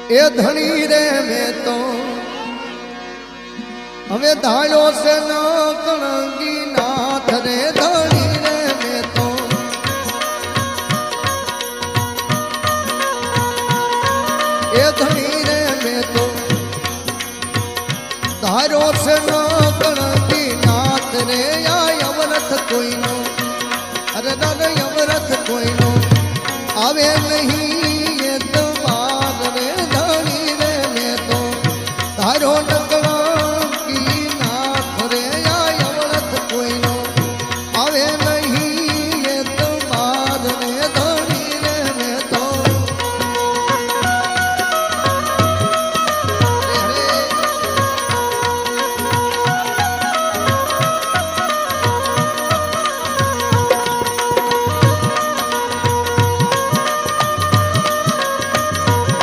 એ ધણી રે મેં તો હવે ધાળ્યો છે ન કણગી નાથ રે ધણી રે મેં તો એ ધણી રે મેં તો ધાર્યો છે ન કણગી નાથ રે આ અવરથ કોઈનો અરે દાદા અવરથ કોઈનો આવે નહીં